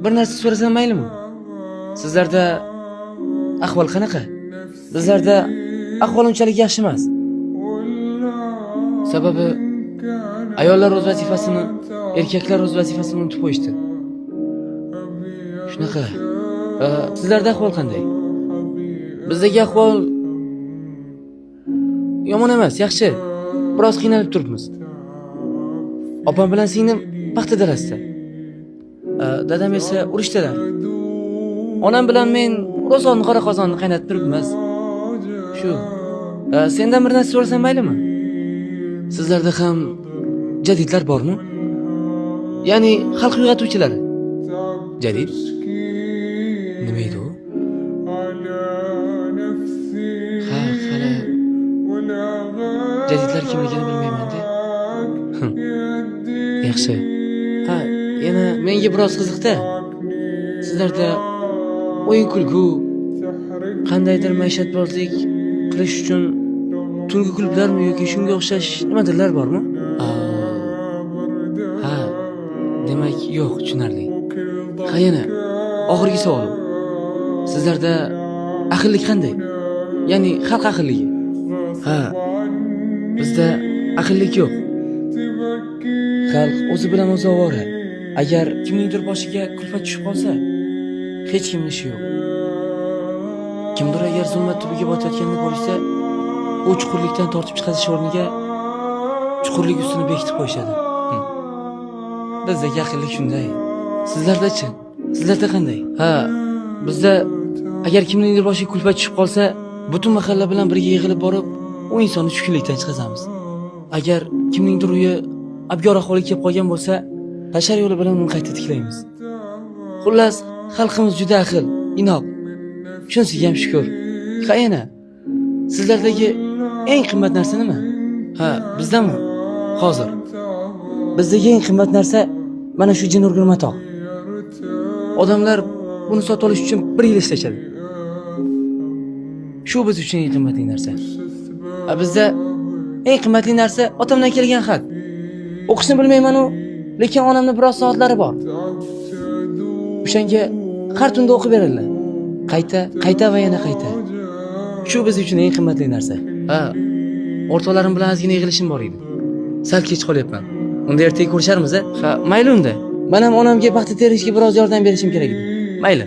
Bir narsa so'rasam maylimi? Sizlarda ahvol qanaqa? Bizlarda ahvol unchalik yaxshi emas. Sababi ayollar o'z vazifasini, erkaklar o'z vazifasini unutib qo'yishdi. Shunaqa. Sizlarda ahvol qanday? Bizdagi ahvol yomon emas, yaxshi. Biroz qiynalib turibmiz. Opam bilan singlim paxta dalasida. Dadam esa urushdalar. Onam bilan men ro'zon qora qozonni qaynatib turibmiz. Shu. Sendan bir narsa so'rasam maylimi? Sizlarda ham jadidlar bormi? Ya'ni xalq uyg'otuvchilari. Jadid? Nima edi u? Ha, hali jadidlar kimligini bilmayman-da. Yaxshi. Ha, yana menga biroz qiziqda. Sizlarda o'yin kulgu, qandaydir maishatbozlik qilish uchun tungi klublarmi yoki shunga o'xshash nimadirlar bormi? Ha, demak yo'q, tushunarli. Ha, yana oxirgi savolim. Sizlarda ahillik qanday? Ya'ni xalq ahilligi. Ha, bizda ahillik yo'q. Xalq o'zi bilan o'zi ovora. Agar kimningdir boshiga kulfat tushib qolsa, hech kimning ishi yo'q. Kimdir agar zulmat tubiga botayotganini ko'rsa, u chuqurlikdan tortib chiqarish o'rniga chuqurlik ustini bekitib qo'yishadi. Bizdagi ahillik shunday. Sizlarda-chi? Sizlarda qanday? Ha, bizda agar kimningdir boshiga kulfat tushib qolsa, butun mahalla bilan birga yig'ilib borib, u insonni tushkunlikdan chiqazamiz. Agar kimningdir uyi abgor ahvolga kelib qolgan bo'lsa, hashar yo'li bilan uni qayta tiklaymiz. Xullas, xalqimiz juda ahil, inoq. Shunisiga ham shukr. Qayana? Sizlardagi eng qimmat narsa nima? Ha, bizdami? Hozir. Bizdagi eng qimmat narsa mana shu jin urgan matoq. Odamlar buni sotib olish uchun 1 yil ishlashadi. Shu biz uchun eng qimmatli narsa. Bizda eng qimmatli narsa otamdan kelgan xat. O'qishni bilmayman-u, lekin onamning biroz soatlari bor. O'shanga har tunda o'qib beriladi. Qayta va yana qayta. Shu biz uchun eng qimmatli narsa. Ha, o'rtoqlarim bilan ozgina yig'ilishim bor edi. Sal kech qolyapman. Unda ertaga ko'risharmiz-a? Ha, mayli unda. Men ham onamga paxta terishga biroz yordam berishim kerak edi. Mayli.